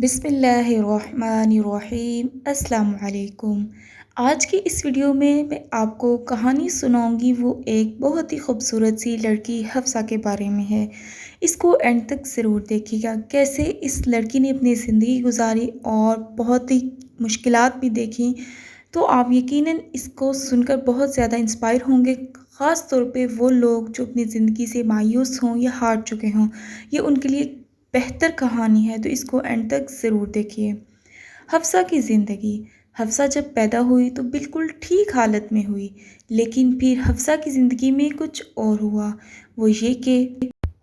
بسم اللہ الرحمن الرحیم۔ السلام علیکم۔ آج کی اس ویڈیو میں آپ کو کہانی سناؤں گی۔ وہ ایک بہت ہی خوبصورت سی لڑکی حفصہ کے بارے میں ہے۔ اس کو اینڈ تک ضرور دیکھیے گا، کیسے اس لڑکی نے اپنی زندگی گزاری اور بہت ہی مشکلات بھی دیکھیں، تو آپ یقیناً اس کو سن کر بہت زیادہ انسپائر ہوں گے، خاص طور پہ وہ لوگ جو اپنی زندگی سے مایوس ہوں یا ہار چکے ہوں۔ یہ ان کے لیے بہتر کہانی ہے، تو اس کو اینڈ تک ضرور دیکھیے۔ حفصہ کی زندگی۔ حفصہ جب پیدا ہوئی تو بالکل ٹھیک حالت میں ہوئی، لیکن پھر حفصہ کی زندگی میں کچھ اور ہوا۔ وہ یہ کہ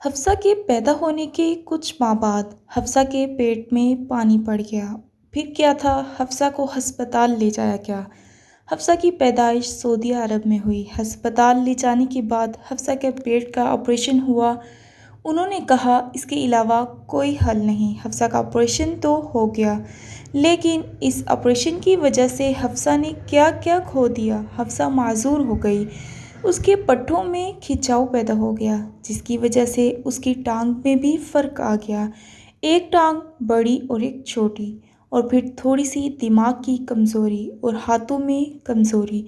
حفصہ کے پیدا ہونے کے کچھ ماہ بعد حفصہ کے پیٹ میں پانی پڑ گیا۔ پھر کیا تھا، حفصہ کو ہسپتال لے جایا گیا۔ حفصہ کی پیدائش سعودیہ عرب میں ہوئی۔ ہسپتال لے جانے کے بعد حفصہ کے پیٹ کا آپریشن ہوا۔ انہوں نے کہا اس کے علاوہ کوئی حل نہیں۔ حفصہ کا آپریشن تو ہو گیا، لیکن اس آپریشن کی وجہ سے حفصہ نے کیا کیا کھو دیا۔ حفصہ معذور ہو گئی۔ اس کے پٹھوں میں کھچاؤ پیدا ہو گیا، جس کی وجہ سے اس کی ٹانگ میں بھی فرق آ گیا۔ ایک ٹانگ بڑی اور ایک چھوٹی، اور پھر تھوڑی سی دماغ کی کمزوری اور ہاتھوں میں کمزوری۔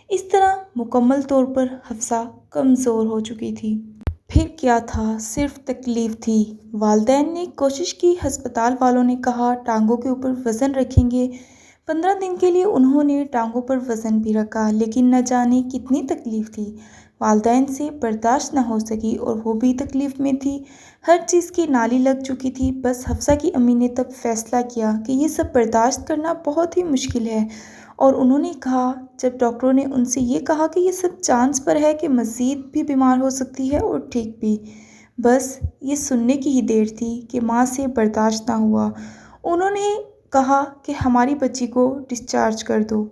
اس طرح مکمل طور پر حفصہ کمزور ہو چکی تھی۔ پھر کیا تھا، صرف تکلیف تھی۔ والدین نے کوشش کی، ہسپتال والوں نے کہا ٹانگوں کے اوپر وزن رکھیں گے۔ 15 دن کے لیے انہوں نے ٹانگوں پر وزن بھی رکھا، لیکن نہ جانے کتنی تکلیف تھی۔ والدین سے برداشت نہ ہو سکی اور وہ بھی تکلیف میں تھی۔ ہر چیز کی نالی لگ چکی تھی۔ بس حفصہ کی امی نے تب فیصلہ کیا کہ یہ سب برداشت کرنا بہت ہی مشکل ہے، اور انہوں نے کہا، جب ڈاکٹروں نے ان سے یہ کہا کہ یہ سب چانس پر ہے کہ مزید بھی بیمار ہو سکتی ہے اور ٹھیک بھی، بس یہ سننے کی ہی دیر تھی کہ ماں سے برداشت نہ ہوا۔ انہوں نے کہا کہ ہماری بچی کو ڈسچارج کر دو۔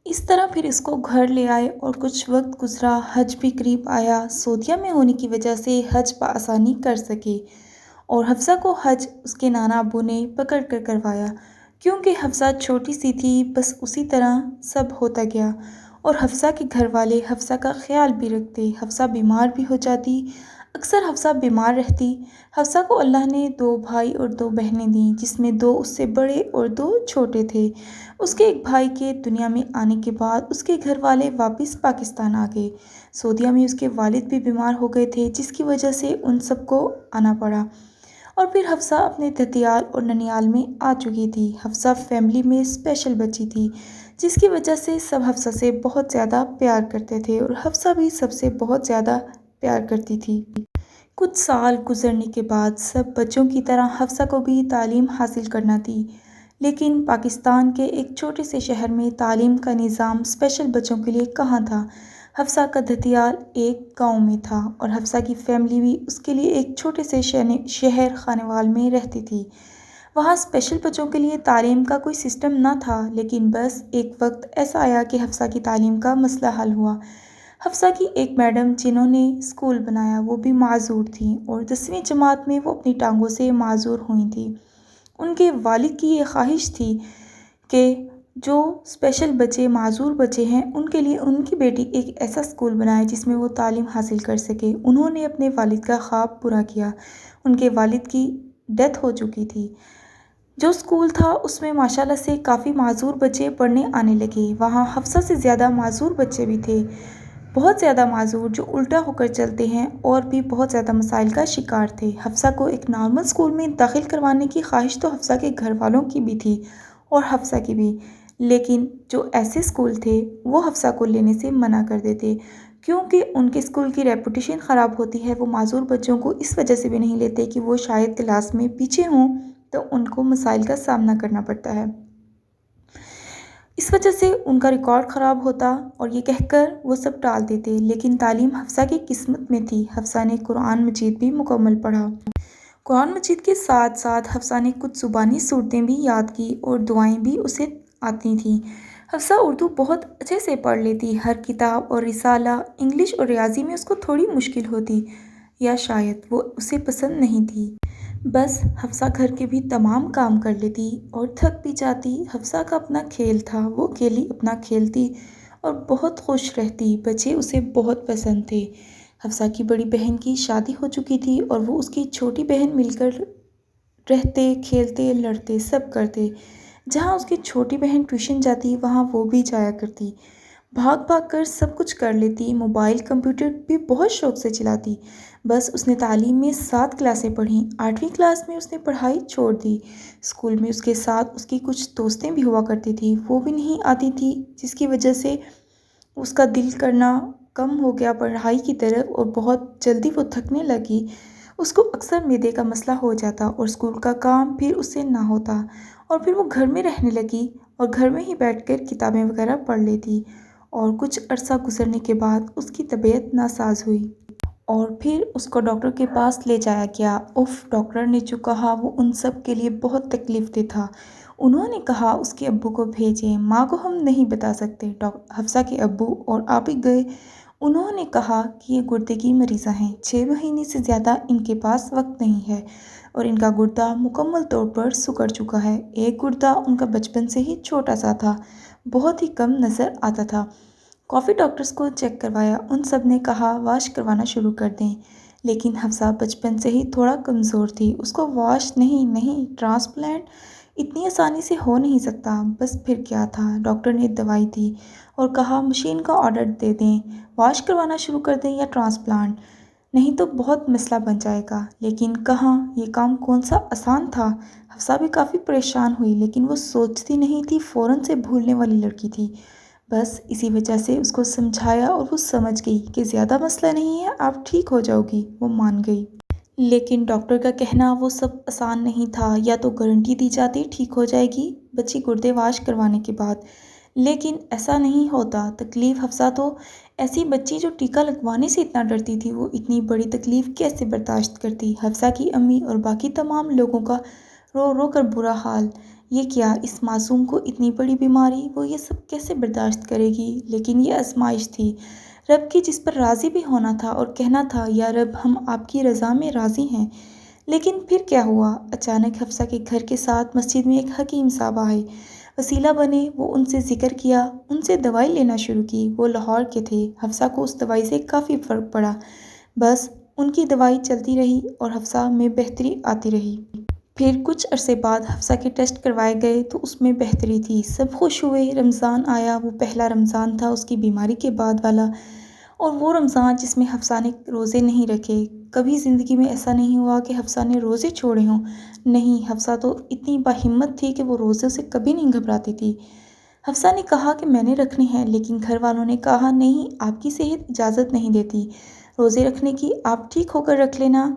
اس طرح پھر اس کو گھر لے آئے اور کچھ وقت گزرا۔ حج بھی قریب آیا۔ سعودیہ میں ہونے کی وجہ سے حج بآسانی کر سکے، اور حفصہ کو حج اس کے نانا ابو نے پکڑ کر کروایا۔ کیونکہ حفصہ چھوٹی سی تھی، بس اسی طرح سب ہوتا گیا، اور حفصہ کے گھر والے حفصہ کا خیال بھی رکھتے۔ حفصہ بیمار بھی ہو جاتی، اکثر حفصہ بیمار رہتی۔ حفصہ کو اللہ نے 2 بھائی اور 2 بہنیں دیں، جس میں 2 اس سے بڑے اور 2 چھوٹے تھے۔ اس کے ایک بھائی کے دنیا میں آنے کے بعد اس کے گھر والے واپس پاکستان آ گئے۔ سعودیہ میں اس کے والد بھی بیمار ہو گئے تھے، جس کی وجہ سے ان سب کو آنا پڑا، اور پھر حفصہ اپنے ددیال اور ننیال میں آ چکی تھی۔ حفصہ فیملی میں اسپیشل بچی تھی، جس کی وجہ سے سب حفصہ سے بہت زیادہ پیار کرتے تھے، اور حفصہ بھی سب سے بہت زیادہ پیار کرتی تھی۔ کچھ سال گزرنے کے بعد سب بچوں کی طرح حفصہ کو بھی تعلیم حاصل کرنا تھی، لیکن پاکستان کے ایک چھوٹے سے شہر میں تعلیم کا نظام اسپیشل بچوں کے لیے کہاں تھا۔ حفصہ کا ددیال ایک گاؤں میں تھا، اور حفصہ کی فیملی بھی اس کے لیے ایک چھوٹے سے شہر خانوال میں رہتی تھی۔ وہاں اسپیشل بچوں کے لیے تعلیم کا کوئی سسٹم نہ تھا، لیکن بس ایک وقت ایسا آیا کہ حفصہ کی تعلیم کا مسئلہ حل ہوا۔ حفصہ کی ایک میڈم جنہوں نے اسکول بنایا، وہ بھی معذور تھیں، اور 10ویں جماعت میں وہ اپنی ٹانگوں سے معذور ہوئی تھیں۔ ان کے والد کی یہ خواہش تھی کہ جو اسپیشل بچے، معذور بچے ہیں، ان کے لیے ان کی بیٹی ایک ایسا اسکول بنائے جس میں وہ تعلیم حاصل کر سکے۔ انہوں نے اپنے والد کا خواب پورا کیا۔ ان کے والد کی ڈیتھ ہو چکی تھی۔ جو اسکول تھا اس میں ماشاءاللہ سے کافی معذور بچے پڑھنے آنے لگے۔ وہاں حفصہ سے زیادہ معذور بچے بھی تھے، بہت زیادہ معذور، جو الٹا ہو کر چلتے ہیں، اور بھی بہت زیادہ مسائل کا شکار تھے۔ حفصہ کو ایک نارمل اسکول میں داخل کروانے کی خواہش تو حفصہ کے گھر والوں کی بھی تھی، اور حفصہ کی بھی، لیکن جو ایسے اسکول تھے وہ حفصہ کو لینے سے منع کر دیتے، کیونکہ ان کے اسکول کی ریپوٹیشن خراب ہوتی ہے۔ وہ معذور بچوں کو اس وجہ سے بھی نہیں لیتے کہ وہ شاید کلاس میں پیچھے ہوں، تو ان کو مسائل کا سامنا کرنا پڑتا ہے، اس وجہ سے ان کا ریکارڈ خراب ہوتا، اور یہ کہہ کر وہ سب ٹال دیتے۔ لیکن تعلیم حفصہ کی قسمت میں تھی۔ حفصہ نے قرآن مجید بھی مکمل پڑھا۔ قرآن مجید کے ساتھ ساتھ حفصہ نے کچھ زبانی صورتیں بھی یاد کی، اور دعائیں بھی اسے آتی تھیں۔ حفصہ اردو بہت اچھے سے پڑھ لیتی۔ ہر کتاب اور رسالہ، انگلش اور ریاضی میں اس کو تھوڑی مشکل ہوتی، یا شاید وہ اسے پسند نہیں تھی۔ بس حفصہ گھر کے بھی تمام کام کر لیتی، اور تھک بھی جاتی۔ حفصہ کا اپنا کھیل تھا، وہ اکیلی اپنا کھیلتی اور بہت خوش رہتی۔ بچے اسے بہت پسند تھے۔ حفصہ کی بڑی بہن کی شادی ہو چکی تھی، اور وہ اس کی چھوٹی بہن مل کر رہتے، کھیلتے، لڑتے، سب کرتے۔ جہاں اس کی چھوٹی بہن ٹیوشن جاتی وہاں وہ بھی جایا کرتی، بھاگ بھاگ کر سب کچھ کر لیتی، موبائل کمپیوٹر بھی بہت شوق سے چلاتی۔ بس اس نے تعلیم میں 7 کلاسیں پڑھیں، 8ویں کلاس میں اس نے پڑھائی چھوڑ دی۔ اسکول میں اس کے ساتھ اس کی کچھ دوستیں بھی ہوا کرتی تھیں، وہ بھی نہیں آتی تھیں، جس کی وجہ سے اس کا دل کرنا کم ہو گیا پڑھائی کی طرف اور بہت جلدی وہ تھکنے لگی۔ اس کو اکثر معدے کا مسئلہ ہو جاتا اور اسکول کا کام پھر اس سے نہ ہوتا، اور پھر وہ گھر میں رہنے لگی اور گھر میں ہی بیٹھ کر کتابیں وغیرہ پڑھ لیتی، اور کچھ عرصہ گزرنے کے بعد اس کی طبیعت ناساز ہوئی اور پھر اس کو ڈاکٹر کے پاس لے جایا گیا۔ ڈاکٹر نے جو کہا وہ ان سب کے لیے بہت تکلیف دہ تھا۔ انہوں نے کہا اس کے ابو کو بھیجیں، ماں کو ہم نہیں بتا سکتے۔ حفصہ کے ابو اور آپ ہی گئے۔ انہوں نے کہا کہ یہ گردے کی مریضہ ہیں، 6 مہینے سے زیادہ ان کے پاس وقت نہیں ہے اور ان کا گردہ مکمل طور پر سکڑ چکا ہے۔ ایک گردہ ان کا بچپن سے ہی چھوٹا سا تھا، بہت ہی کم نظر آتا تھا۔ کافی ڈاکٹرز کو چیک کروایا، ان سب نے کہا واش کروانا شروع کر دیں، لیکن حفصہ بچپن سے ہی تھوڑا کمزور تھی، اس کو واش نہیں ٹرانسپلانٹ اتنی آسانی سے ہو نہیں سکتا۔ بس پھر کیا تھا، ڈاکٹر نے دوائی دی اور کہا مشین کا آرڈر دے دیں، واش کروانا شروع کر دیں یا ٹرانسپلانٹ، نہیں تو بہت مسئلہ بن جائے گا۔ لیکن کہاں، یہ کام کون سا آسان تھا۔ حفصہ بھی کافی پریشان ہوئی، لیکن وہ سوچتی نہیں تھی، فوراً سے بھولنے والی لڑکی تھی۔ بس اسی وجہ سے اس کو سمجھایا اور وہ سمجھ گئی کہ زیادہ مسئلہ نہیں ہے، آپ ٹھیک ہو جاؤ گی، وہ مان گئی۔ لیکن ڈاکٹر کا کہنا وہ سب آسان نہیں تھا، یا تو گارنٹی دی جاتی ٹھیک ہو جائے گی بچی گردے واش کروانے کے بعد، لیکن ایسا نہیں ہوتا۔ تکلیف حفصہ تو ایسی بچی جو ٹیکہ لگوانے سے اتنا ڈرتی تھی، وہ اتنی بڑی تکلیف کیسے برداشت کرتی۔ حفصہ کی امی اور باقی تمام لوگوں کا رو رو کر برا حال، یہ کیا، اس معصوم کو اتنی بڑی بیماری، وہ یہ سب کیسے برداشت کرے گی۔ لیکن یہ آزمائش تھی رب کی، جس پر راضی بھی ہونا تھا اور کہنا تھا یا رب ہم آپ کی رضا میں راضی ہیں۔ لیکن پھر کیا ہوا، اچانک حفصہ کے گھر کے ساتھ مسجد میں ایک حکیم صاحب آئے، وسیلہ بنے، وہ ان سے ذکر کیا، ان سے دوائی لینا شروع کی۔ وہ لاہور کے تھے، حفصہ کو اس دوائی سے کافی فرق پڑا، بس ان کی دوائی چلتی رہی اور حفصہ میں بہتری آتی رہی۔ پھر کچھ عرصے بعد حفصہ کے ٹیسٹ کروائے گئے تو اس میں بہتری تھی، سب خوش ہوئے۔ رمضان آیا، وہ پہلا رمضان تھا اس کی بیماری کے بعد والا، اور وہ رمضان جس میں حفصہ نے روزے نہیں رکھے۔ کبھی زندگی میں ایسا نہیں ہوا کہ حفصہ نے روزے چھوڑے ہوں، نہیں، حفصہ تو اتنی باہمت تھی کہ وہ روزے سے کبھی نہیں گھبراتی تھی۔ حفصہ نے کہا کہ میں نے رکھنے ہیں، لیکن گھر والوں نے کہا نہیں، آپ کی صحت اجازت نہیں دیتی روزے رکھنے کی، آپ ٹھیک ہو کر رکھ لینا۔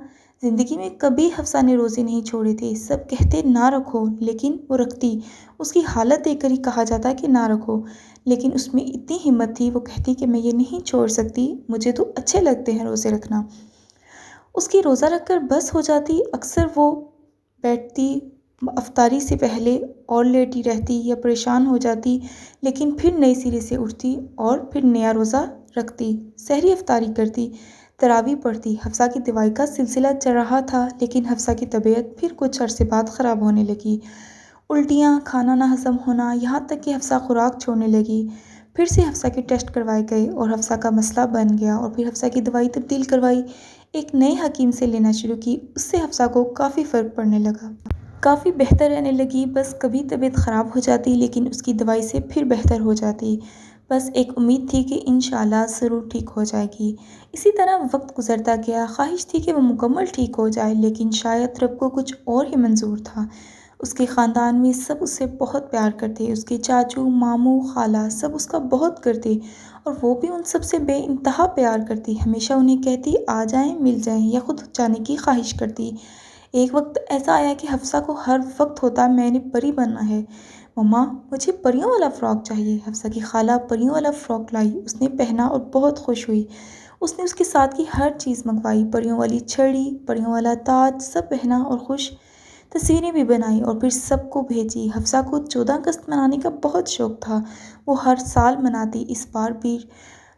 زندگی میں کبھی حفصہ نے روزے نہیں چھوڑے تھے، سب کہتے نہ رکھو، لیکن وہ رکھتی، اس کی حالت دیکھ کر ہی کہا جاتا کہ نہ رکھو، لیکن اس میں اتنی ہمت تھی، وہ کہتی کہ میں یہ نہیں چھوڑ سکتی، مجھے تو اچھے لگتے ہیں روزے رکھنا۔ اس کی روزہ رکھ کر بس ہو جاتی، اکثر وہ بیٹھتی افطاری سے پہلے اور لیٹی رہتی یا پریشان ہو جاتی، لیکن پھر نئے سرے سے اٹھتی اور پھر نیا روزہ رکھتی، سحری افطاری کرتی، تراویح پڑھتی۔ حفصہ کی دوائی کا سلسلہ چل رہا تھا، لیکن حفصہ کی طبیعت پھر کچھ عرصے بعد خراب ہونے لگی، الٹیاں، کھانا نہ ہضم ہونا، یہاں تک کہ حفصہ خوراک چھوڑنے لگی۔ پھر سے حفصہ کے ٹیسٹ کروائے گئے اور حفصہ کا مسئلہ بن گیا، اور پھر حفصہ کی دوائی تبدیل کروائی، ایک نئے حکیم سے لینا شروع کی، اس سے حفصہ کو کافی فرق پڑنے لگا، کافی بہتر رہنے لگی۔ بس کبھی طبیعت خراب ہو جاتی، لیکن اس کی دوائی سے پھر بہتر ہو جاتی، بس ایک امید تھی کہ انشاءاللہ ضرور ٹھیک ہو جائے گی۔ اسی طرح وقت گزرتا گیا، خواہش تھی کہ وہ مکمل ٹھیک ہو جائے، لیکن شاید رب کو کچھ اور ہی منظور تھا۔ اس کے خاندان میں سب اس سے بہت پیار کرتے، اس کے چاچو، ماموں، خالہ سب اس کا بہت کرتے، اور وہ بھی ان سب سے بے انتہا پیار کرتی، ہمیشہ انہیں کہتی آ جائیں، مل جائیں، یا خود جانے کی خواہش کرتی۔ ایک وقت ایسا آیا کہ حفصہ کو ہر وقت ہوتا میں نے پری بننا ہے، مما مجھے پریوں والا فراک چاہیے۔ حفصہ کی خالہ پریوں والا فراک لائی، اس نے پہنا اور بہت خوش ہوئی، اس نے اس کے ساتھ کی ہر چیز منگوائی، پریوں والی چھڑی، پریوں والا تاج، سب پہنا اور خوش، تصویریں بھی بنائی اور پھر سب کو بھیجی۔ حفصہ کو 14 اگست منانے کا بہت شوق تھا، وہ ہر سال مناتی، اس بار بھی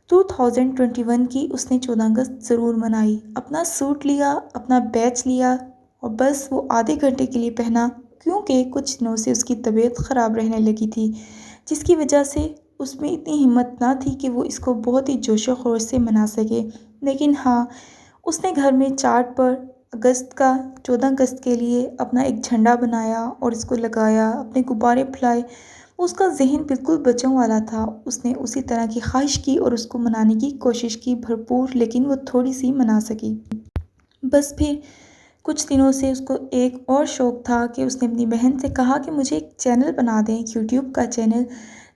2021 کی اس نے 14 اگست ضرور منائی، اپنا سوٹ لیا، اپنا بیچ لیا اور بس وہ آدھے گھنٹے کے لیے پہنا، کیونکہ کچھ دنوں سے اس کی طبیعت خراب رہنے لگی تھی، جس کی وجہ سے اس میں اتنی ہمت نہ تھی کہ وہ اس کو بہت ہی جوش و خروش سے منا سکے۔ لیکن ہاں، اس نے گھر میں چارٹ پر اگست کا 14 اگست کے لیے اپنا ایک جھنڈا بنایا اور اس کو لگایا، اپنے غبارے پھیلائے۔ اس کا ذہن بالکل بچوں والا تھا، اس نے اسی طرح کی خواہش کی اور اس کو منانے کی کوشش کی بھرپور، لیکن وہ تھوڑی سی منا سکی۔ بس پھر کچھ دنوں سے اس کو ایک اور شوق تھا کہ اس نے اپنی بہن سے کہا کہ مجھے ایک چینل بنا دیں، یوٹیوب کا چینل،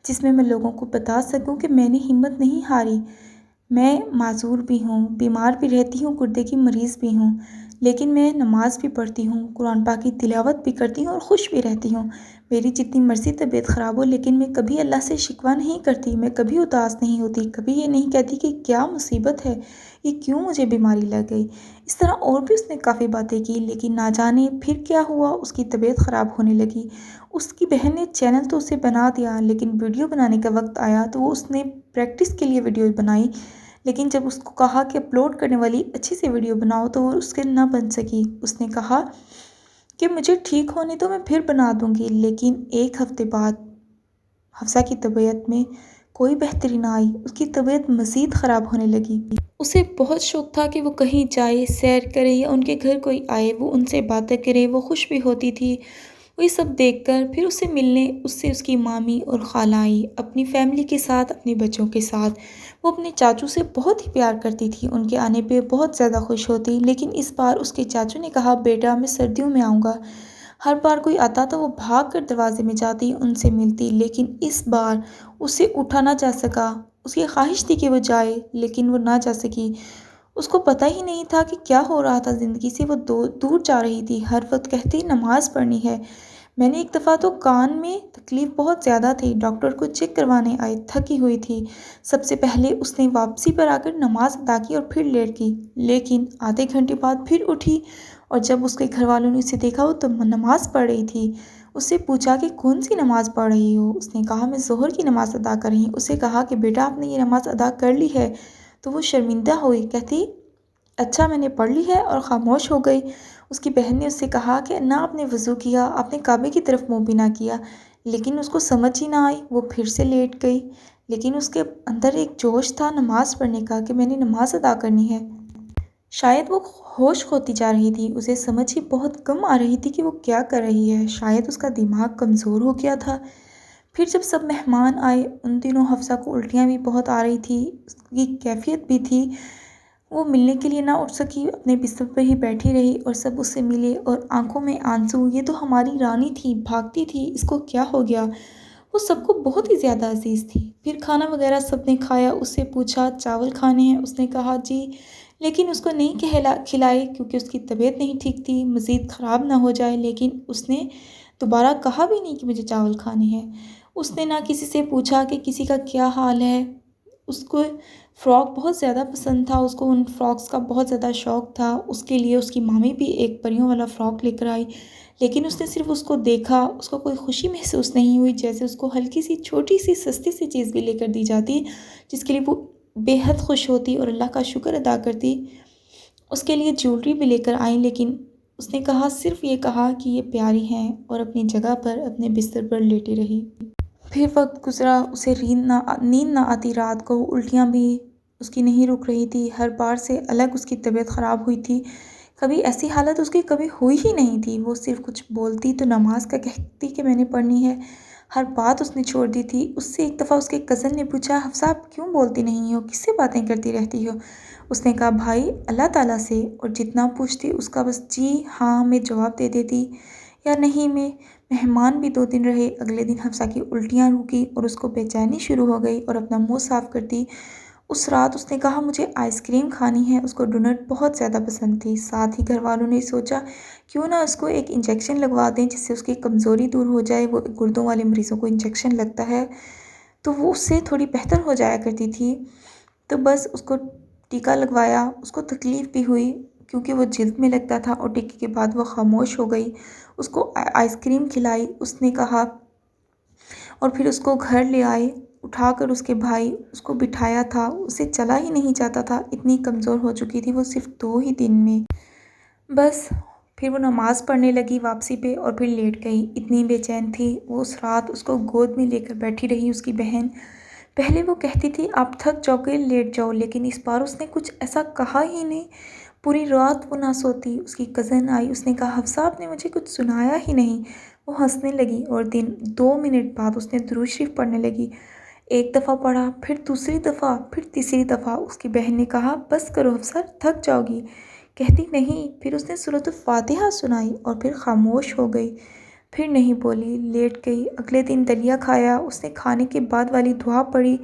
جس میں لوگوں کو بتا سکوں کہ میں نے ہمت نہیں ہاری۔ میں معذور بھی ہوں، بیمار بھی رہتی ہوں، گردے کی مریض بھی ہوں، لیکن میں نماز بھی پڑھتی ہوں، قرآن پاک کی تلاوت بھی کرتی ہوں اور خوش بھی رہتی ہوں۔ میری جتنی مرضی طبیعت خراب ہو، لیکن میں کبھی اللہ سے شکوہ نہیں کرتی، میں کبھی اداس نہیں ہوتی، کبھی یہ نہیں کہتی کہ کیا مصیبت ہے، یہ کیوں مجھے بیماری لگ گئی۔ اس طرح اور بھی اس نے کافی باتیں کی، لیکن نہ جانے پھر کیا ہوا، اس کی طبیعت خراب ہونے لگی۔ اس کی بہن نے چینل تو اسے بنا دیا، لیکن ویڈیو بنانے کا وقت آیا تو وہ اس نے پریکٹس کے لیے ویڈیو بنائی، لیکن جب اس کو کہا کہ اپلوڈ کرنے والی اچھی سی ویڈیو بناؤ تو وہ اس کے نہ بن سکی۔ اس نے کہا کہ مجھے ٹھیک ہونے تو میں پھر بنا دوں گی، لیکن ایک ہفتے بعد حفصہ کی طبیعت میں کوئی بہتری نہ آئی، اس کی طبیعت مزید خراب ہونے لگی۔ اسے بہت شوق تھا کہ وہ کہیں جائے، سیر کرے یا ان کے گھر کوئی آئے، وہ ان سے باتیں کرے، وہ خوش بھی ہوتی تھی۔ وہ یہ سب دیکھ کر پھر اسے ملنے اس کی مامی اور خالہ آئی، اپنی فیملی کے ساتھ، اپنے بچوں کے ساتھ۔ وہ اپنے چاچو سے بہت ہی پیار کرتی تھی، ان کے آنے پہ بہت زیادہ خوش ہوتی، لیکن اس بار اس کے چاچو نے کہا بیٹا میں سردیوں میں آؤں گا۔ ہر بار کوئی آتا تو وہ بھاگ کر دروازے میں جاتی، ان سے ملتی، لیکن اس بار اسے اٹھا نہ جا سکا۔ اس کی خواہش تھی کہ وہ جائے، لیکن وہ نہ جا سکی۔ اس کو پتہ ہی نہیں تھا کہ کیا ہو رہا تھا زندگی سے، وہ دور جا رہی تھی، ہر وقت کہتی نماز پڑھنی ہے۔ میں نے ایک دفعہ تو کان میں تکلیف بہت زیادہ تھی، ڈاکٹر کو چیک کروانے آئے، تھکی ہوئی تھی۔ سب سے پہلے اس نے واپسی پر آ کر نماز ادا کی اور پھر لیٹ گئی، لیکن آدھے گھنٹے بعد پھر اٹھی، اور جب اس کے گھر والوں نے اسے دیکھا وہ تو نماز پڑھ رہی تھی۔ اس سے پوچھا کہ کون سی نماز پڑھ رہی ہو؟ اس نے کہا میں ظہر کی نماز ادا کر رہی ہوں۔ اسے کہا کہ بیٹا آپ نے یہ نماز ادا کر لی ہے؟ تو وہ شرمندہ ہوئی، کہتی اچھا میں نے پڑھ لی ہے، اور خاموش ہو گئی۔ اس کی بہن نے اس سے کہا کہ نہ آپ نے وضو کیا، آپ نے کعبے کی طرف منہ بھی نہ کیا، لیکن اس کو سمجھ ہی نہ آئی، وہ پھر سے لیٹ گئی۔ لیکن اس کے اندر ایک جوش تھا نماز پڑھنے کا کہ میں نے نماز ادا کرنی ہے۔ شاید وہ ہوش کھوتی جا رہی تھی، اسے سمجھ ہی بہت کم آ رہی تھی کہ وہ کیا کر رہی ہے، شاید اس کا دماغ کمزور ہو گیا تھا۔ پھر جب سب مہمان آئے، ان دنوں حفصہ کو الٹیاں بھی بہت آ رہی تھی، اس کی کیفیت بھی تھی، وہ ملنے کے لیے نہ اٹھ سکی، اپنے بستر پر ہی بیٹھی رہی، اور سب اس سے ملے اور آنکھوں میں آنسو، یہ تو ہماری رانی تھی، بھاگتی تھی، اس کو کیا ہو گیا؟ وہ سب کو بہت ہی زیادہ عزیز تھی۔ پھر کھانا وغیرہ سب نے کھایا، اس سے پوچھا چاول کھانے ہیں؟ اس نے کہا جی، لیکن اس کو نہیں کھلائے کیونکہ اس کی طبیعت نہیں ٹھیک تھی، مزید خراب نہ ہو جائے، لیکن اس نے دوبارہ کہا بھی نہیں کہ مجھے چاول کھانے ہیں۔ اس نے نہ کسی سے پوچھا کہ کسی کا کیا حال ہے۔ اس کو فراک بہت زیادہ پسند تھا، اس کو ان فراکس کا بہت زیادہ شوق تھا، اس کے لیے اس کی مامی بھی ایک پریوں والا فراک لے کر آئی، لیکن اس نے صرف اس کو دیکھا، اس کو کوئی خوشی محسوس نہیں ہوئی، جیسے اس کو ہلکی سی چھوٹی سی سستی سی چیز بھی لے کر دی جاتی جس کے لیے وہ بے حد خوش ہوتی اور اللہ کا شکر ادا کرتی۔ اس کے لیے جیولری بھی لے کر آئیں، لیکن اس نے کہا صرف یہ کہا کہ یہ پیاری ہیں، اور اپنی جگہ پر اپنے بستر پر لیٹی رہی۔ پھر وقت گزرا، اسے نیند نہ آتی، رات کو الٹیاں بھی اس کی نہیں رک رہی تھی، ہر بار سے الگ اس کی طبیعت خراب ہوئی تھی، کبھی ایسی حالت اس کی کبھی ہوئی ہی نہیں تھی۔ وہ صرف کچھ بولتی تو نماز کا کہتی کہ میں نے پڑھنی ہے، ہر بات اس نے چھوڑ دی تھی۔ اس سے ایک دفعہ اس کے کزن نے پوچھا حفصہ آپ کیوں بولتی نہیں ہو، کس سے باتیں کرتی رہتی ہو؟ اس نے کہا بھائی اللہ تعالیٰ سے، اور جتنا پوچھتی اس کا بس جی ہاں میں جواب دے دیتی یا نہیں میں۔ مہمان بھی 2 دن رہے، اگلے دن حفصہ کی الٹیاں رکی اور اس کو بے چینی شروع ہو گئی اور اپنا منہ صاف کرتی۔ اس رات اس نے کہا مجھے آئس کریم کھانی ہے، اس کو ڈونٹ بہت زیادہ پسند تھی۔ ساتھ ہی گھر والوں نے سوچا کیوں نہ اس کو ایک انجیکشن لگوا دیں جس سے اس کی کمزوری دور ہو جائے، وہ گردوں والے مریضوں کو انجیکشن لگتا ہے تو وہ اس سے تھوڑی بہتر ہو جایا کرتی تھی، تو بس اس کو ٹیکہ لگوایا۔ اس کو تکلیف بھی ہوئی کیونکہ وہ جلد میں لگتا تھا، اور ٹیکے کے بعد وہ خاموش ہو گئی۔ اس کو آئس کریم کھلائی، اس نے کہا، اور پھر اس کو گھر لے آئے، اٹھا کر اس کے بھائی اس کو بٹھایا تھا، اسے چلا ہی نہیں جاتا تھا، اتنی کمزور ہو چکی تھی وہ صرف 2 ہی دن میں۔ بس پھر وہ نماز پڑھنے لگی واپسی پہ اور پھر لیٹ گئی، اتنی بے چین تھی وہ۔ اس رات اس کو گود میں لے کر بیٹھی رہی اس کی بہن۔ پہلے وہ کہتی تھی آپ تھک جاؤ گے لیٹ جاؤ، لیکن اس بار اس نے کچھ ایسا کہا ہی نہیں، پوری رات وہ نہ سوتی۔ اس کی کزن آئی، اس نے کہا حفصہ آپ نے مجھے کچھ سنایا ہی نہیں۔ وہ ہنسنے لگی اور 2 منٹ بعد اس نے درود شریف پڑھنے لگی۔ ایک دفعہ پڑھا، پھر دوسری دفعہ، پھر تیسری دفعہ۔ اس کی بہن نے کہا بس کرو حفصہ، تھک جاؤ گی۔ کہتی نہیں۔ پھر اس نے سورۃ الفاتحہ سنائی اور پھر خاموش ہو گئی، پھر نہیں بولی، لیٹ گئی۔ اگلے دن دلیا کھایا۔ اس نے کھانے کے بعد والی دعا پڑھی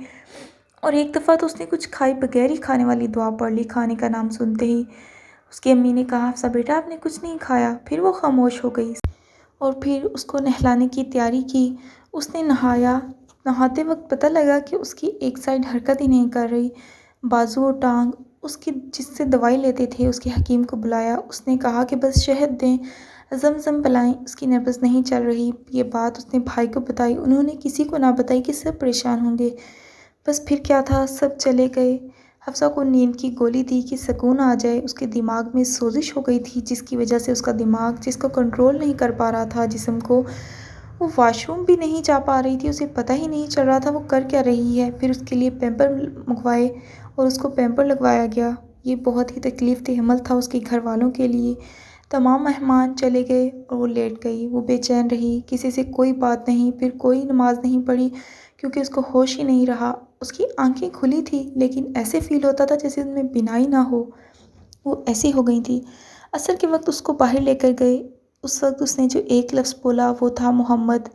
اور ایک دفعہ تو اس نے کچھ کھائے بغیر ہی کھانے والی دعا پڑھ لی کھانے کا نام سنتے ہی۔ اس کی امی نے کہا حفصہ بیٹا آپ نے کچھ نہیں کھایا؟ پھر وہ خاموش ہو گئی اور پھر اس کو نہلانے کی تیاری کی۔ اس نے نہایا۔ نہاتے وقت پتہ لگا کہ اس کی ایک سائیڈ حرکت ہی نہیں کر رہی، بازو اور ٹانگ۔ اس کی جس سے دوائی لیتے تھے اس کے حکیم کو بلایا۔ اس نے کہا کہ بس شہد دیں، زمزم پلائیں۔ اس کی نبض نہیں چل رہی۔ یہ بات اس نے بھائی کو بتائی، انہوں نے کسی کو نہ بتائی کہ سب پریشان ہوں گے۔ بس پھر کیا تھا، سب چلے گئے۔ حفصہ کو نیند کی گولی دی کہ سکون آ جائے۔ اس کے دماغ میں سوزش ہو گئی تھی جس کی وجہ سے اس کا دماغ جس کو کنٹرول نہیں کر پا رہا تھا جسم کو، وہ واش روم بھی نہیں جا پا رہی تھی، اسے پتہ ہی نہیں چل رہا تھا وہ کر کیا رہی ہے۔ پھر اس کے لیے پیمپر منگوائے اور اس کو پیمپر لگوایا گیا۔ یہ بہت ہی تکلیف دہ عمل تھا اس کے گھر والوں کے لیے۔ تمام مہمان چلے گئے اور وہ لیٹ گئی۔ وہ بے چین رہی، کسی سے کوئی بات نہیں، پھر کوئی نماز نہیں پڑھی کیونکہ اس کو ہوش ہی نہیں رہا۔ اس کی آنکھیں کھلی تھی لیکن ایسے فیل ہوتا تھا جیسے ان میں بینائی نہ ہو، وہ ایسی ہو گئی تھی۔ عصر کے وقت اس کو باہر لے کر گئے۔ اس وقت اس نے جو ایک لفظ بولا وہ تھا محمد۔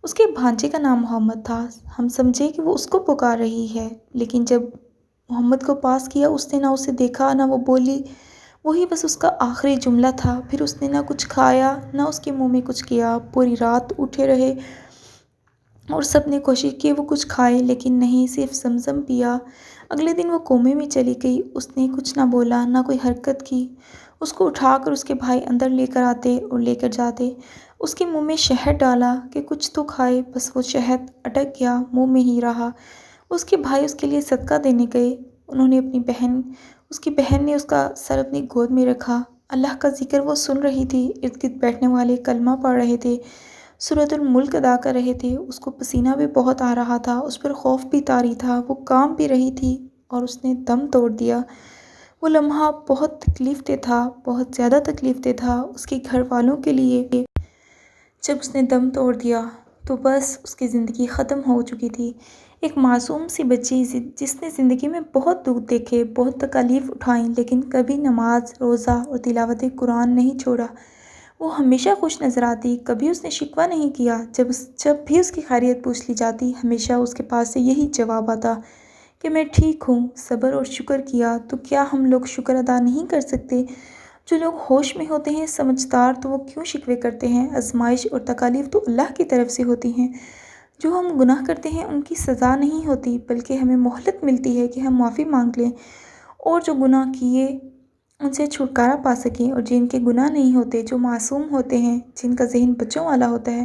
اس کے بھانجے کا نام محمد تھا۔ ہم سمجھے کہ وہ اس کو پکار رہی ہے، لیکن جب محمد کو پاس کیا اس نے نہ اسے دیکھا نہ وہ بولی، وہی بس اس کا آخری جملہ تھا۔ پھر اس نے نہ کچھ کھایا نہ اس کے منہ میں کچھ کیا۔ پوری رات اٹھے رہے اور سب نے کوشش کی وہ کچھ کھائے لیکن نہیں، صرف زمزم پیا۔ اگلے دن وہ کومے میں چلی گئی۔ اس نے کچھ نہ بولا نہ کوئی حرکت کی۔ اس کو اٹھا کر اس کے بھائی اندر لے کر آتے اور لے کر جاتے، اس کے منہ میں شہد ڈالا کہ کچھ تو کھائے، بس وہ شہد اٹک گیا، منہ میں ہی رہا۔ اس کے بھائی اس کے لیے صدقہ دینے گئے۔ اس کی بہن نے اس کا سر اپنی گود میں رکھا۔ اللہ کا ذکر وہ سن رہی تھی، ارد گرد بیٹھنے والے کلمہ پڑھ رہے تھے، سورۃ الملک ادا کر رہے تھے۔ اس کو پسینہ بھی بہت آ رہا تھا، اس پر خوف بھی طاری تھا، وہ کانپ بھی رہی تھی اور اس نے دم توڑ دیا۔ وہ لمحہ بہت تکلیف دہ تھا، بہت زیادہ تکلیف دہ تھا اس کے گھر والوں کے لیے۔ جب اس نے دم توڑ دیا تو بس اس کی زندگی ختم ہو چکی تھی۔ ایک معصوم سی بچی جس نے زندگی میں بہت دکھ دیکھے، بہت تکالیف اٹھائیں، لیکن کبھی نماز، روزہ اور تلاوت قرآن نہیں چھوڑا۔ وہ ہمیشہ خوش نظر آتی، کبھی اس نے شکوہ نہیں کیا۔ جب بھی اس کی خیریت پوچھ لی جاتی، ہمیشہ اس کے پاس سے یہی جواب آتا کہ میں ٹھیک ہوں، صبر اور شکر کیا۔ تو کیا ہم لوگ شکر ادا نہیں کر سکتے؟ جو لوگ ہوش میں ہوتے ہیں، سمجھدار، تو وہ کیوں شکوے کرتے ہیں؟ آزمائش اور تکالیف تو اللہ کی طرف سے ہوتی ہیں۔ جو ہم گناہ کرتے ہیں ان کی سزا نہیں ہوتی، بلکہ ہمیں مہلت ملتی ہے کہ ہم معافی مانگ لیں اور جو گناہ کیے ان سے چھٹکارا پا سکیں۔ اور جن کے گناہ نہیں ہوتے، جو معصوم ہوتے ہیں، جن کا ذہن بچوں والا ہوتا ہے،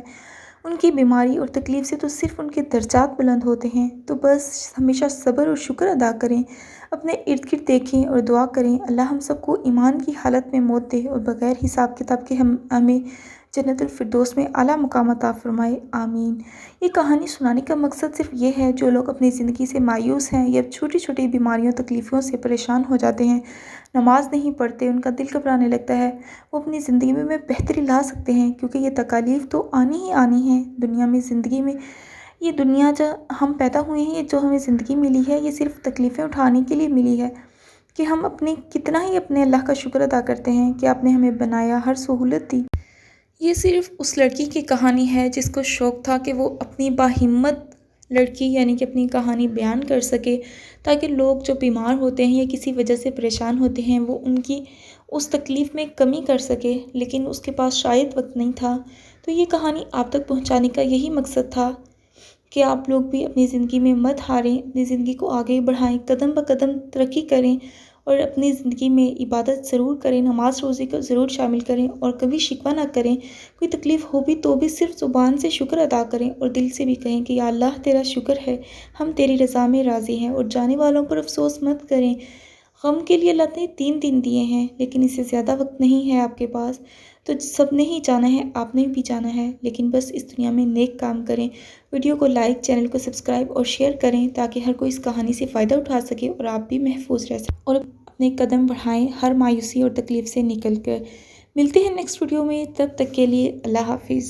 ان کی بیماری اور تکلیف سے تو صرف ان کے درجات بلند ہوتے ہیں۔ تو بس ہمیشہ صبر اور شکر ادا کریں، اپنے ارد گرد دیکھیں اور دعا کریں اللہ ہم سب کو ایمان کی حالت میں موت دے اور بغیر حساب کتاب کے ہمیں جنت الفردوس میں اعلیٰ مقام عطا فرمائے، آمین۔ یہ کہانی سنانے کا مقصد صرف یہ ہے جو لوگ اپنی زندگی سے مایوس ہیں یا چھوٹی چھوٹی بیماریوں تکلیفوں سے پریشان ہو جاتے ہیں، نماز نہیں پڑھتے، ان کا دل گھبرانے لگتا ہے، وہ اپنی زندگی میں بہتری لا سکتے ہیں، کیونکہ یہ تکالیف تو آنی ہی آنی ہے دنیا میں۔ زندگی میں یہ دنیا جو ہم پیدا ہوئے ہیں، یہ جو ہمیں زندگی ملی ہے، یہ صرف تکلیفیں اٹھانے کے لیے ملی ہے کہ ہم کتنا ہی اپنے اللہ کا شکر ادا کرتے ہیں کہ آپ نے ہمیں بنایا، ہر سہولت دی۔ یہ صرف اس لڑکی کی کہانی ہے جس کو شوق تھا کہ وہ اپنی باہمت لڑکی یعنی کہ اپنی کہانی بیان کر سکے، تاکہ لوگ جو بیمار ہوتے ہیں یا کسی وجہ سے پریشان ہوتے ہیں وہ ان کی اس تکلیف میں کمی کر سکے، لیکن اس کے پاس شاید وقت نہیں تھا۔ تو یہ کہانی آپ تک پہنچانے کا یہی مقصد تھا کہ آپ لوگ بھی اپنی زندگی میں مت ہاریں، اپنی زندگی کو آگے بڑھائیں، قدم بہ قدم ترقی کریں اور اپنی زندگی میں عبادت ضرور کریں، نماز روزے کو ضرور شامل کریں اور کبھی شکوہ نہ کریں۔ کوئی تکلیف ہو بھی تو بھی صرف زبان سے شکر ادا کریں اور دل سے بھی کہیں کہ یا اللہ تیرا شکر ہے، ہم تیری رضا میں راضی ہیں، اور جانے والوں پر افسوس مت کریں۔ غم کے لیے اللہ نے 3 دن دیے ہیں، لیکن اس سے زیادہ وقت نہیں ہے آپ کے پاس، تو سب نے ہی جانا ہے، آپ نے بھی جانا ہے، لیکن بس اس دنیا میں نیک کام کریں۔ ویڈیو کو لائک، چینل کو سبسکرائب اور شیئر کریں تاکہ ہر کوئی اس کہانی سے فائدہ اٹھا سکے اور آپ بھی محفوظ رہ سکیں اور اپنے قدم بڑھائیں ہر مایوسی اور تکلیف سے نکل کر۔ ملتے ہیں نیکسٹ ویڈیو میں، تب تک کے لیے اللہ حافظ۔